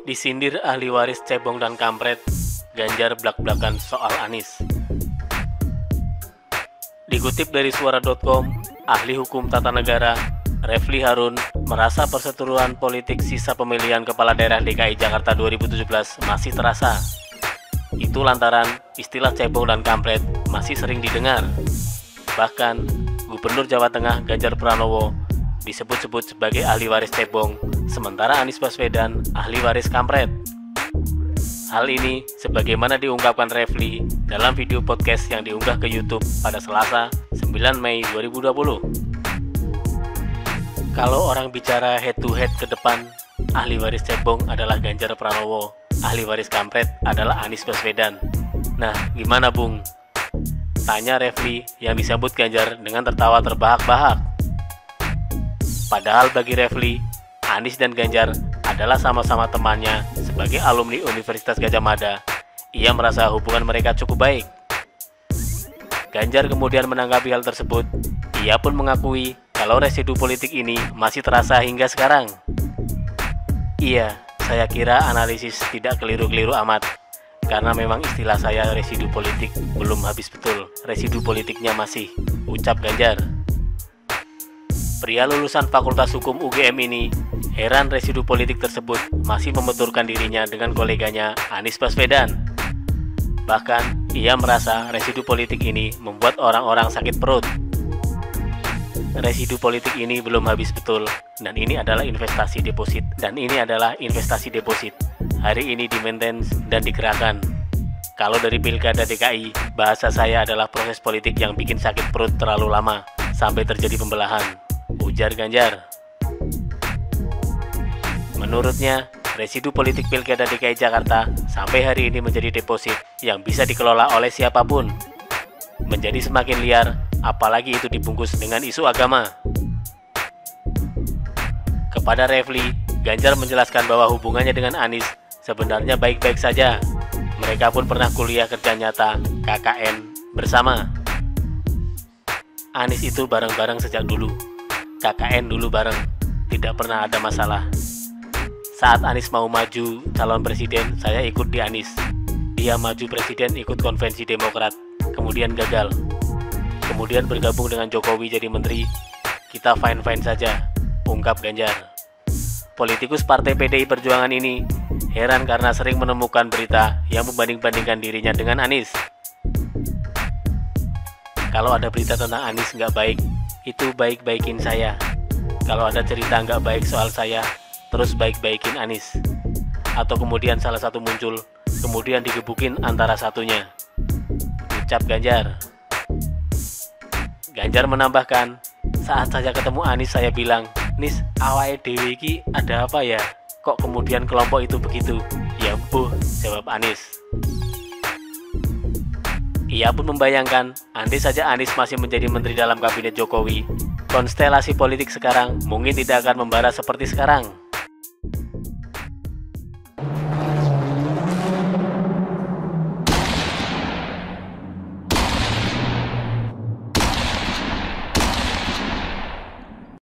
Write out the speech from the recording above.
Disindir ahli waris cebong dan kampret, Ganjar blak-blakan soal Anies. Dikutip dari suara.com, ahli hukum tata negara Refli Harun merasa perseteruan politik sisa pemilihan kepala daerah DKI Jakarta 2017 masih terasa. Itu lantaran istilah cebong dan kampret masih sering didengar. Bahkan, Gubernur Jawa Tengah Ganjar Pranowo disebut-sebut sebagai ahli waris cebong, sementara Anies Baswedan ahli waris kampret. Hal ini sebagaimana diungkapkan Refli dalam video podcast yang diunggah ke YouTube pada Selasa 9 Mei 2020. Kalau orang bicara head to head ke depan, ahli waris cebong adalah Ganjar Pranowo, ahli waris kampret adalah Anies Baswedan. Nah, gimana Bung? Tanya Refli yang disambut Ganjar dengan tertawa terbahak-bahak. Padahal bagi Refli, Anies dan Ganjar adalah sama-sama temannya sebagai alumni Universitas Gadjah Mada. Ia merasa hubungan mereka cukup baik. Ganjar kemudian menanggapi hal tersebut. Ia pun mengakui kalau residu politik ini masih terasa hingga sekarang. Iya, saya kira analisis tidak keliru-keliru amat. Karena memang istilah saya residu politik belum habis betul. Residu politiknya masih, ucap Ganjar. Pria lulusan Fakultas Hukum UGM ini heran residu politik tersebut masih membenturkan dirinya dengan koleganya Anies Baswedan. Bahkan, ia merasa residu politik ini membuat orang-orang sakit perut. Residu politik ini belum habis betul, dan ini adalah investasi deposit. Hari ini di-maintenance dan digerakkan. Kalau dari Pilkada DKI, bahasa saya adalah proses politik yang bikin sakit perut terlalu lama, sampai terjadi pembelahan, ujar Ganjar. Menurutnya, residu politik Pilkada DKI Jakarta sampai hari ini menjadi deposit yang bisa dikelola oleh siapapun. Menjadi semakin liar, apalagi itu dibungkus dengan isu agama. Kepada Refli, Ganjar menjelaskan bahwa hubungannya dengan Anies sebenarnya baik-baik saja. Mereka pun pernah kuliah kerja nyata KKN bersama. Anies itu bareng-bareng sejak dulu. KKN dulu bareng, tidak pernah ada masalah. Saat Anies mau maju calon presiden, saya ikut di Anies. Dia maju presiden ikut konvensi Demokrat, kemudian gagal. Kemudian bergabung dengan Jokowi jadi menteri, kita fine-fine saja, ungkap Ganjar. Politikus Partai PDI Perjuangan ini heran karena sering menemukan berita yang membanding-bandingkan dirinya dengan Anies. Kalau ada berita tentang Anies nggak baik, itu baik-baikin saya. Kalau ada cerita nggak baik soal saya, terus baik-baikin Anies. Atau kemudian salah satu muncul, kemudian digebukin antara satunya, ucap Ganjar. Ganjar menambahkan, saat saya ketemu Anies saya bilang, Nis, awake dhewe iki ada apa ya? Kok kemudian kelompok itu begitu? Ya boh, jawab Anies. Ia pun membayangkan, andai saja Anies masih menjadi menteri dalam kabinet Jokowi, konstelasi politik sekarang mungkin tidak akan membara seperti sekarang.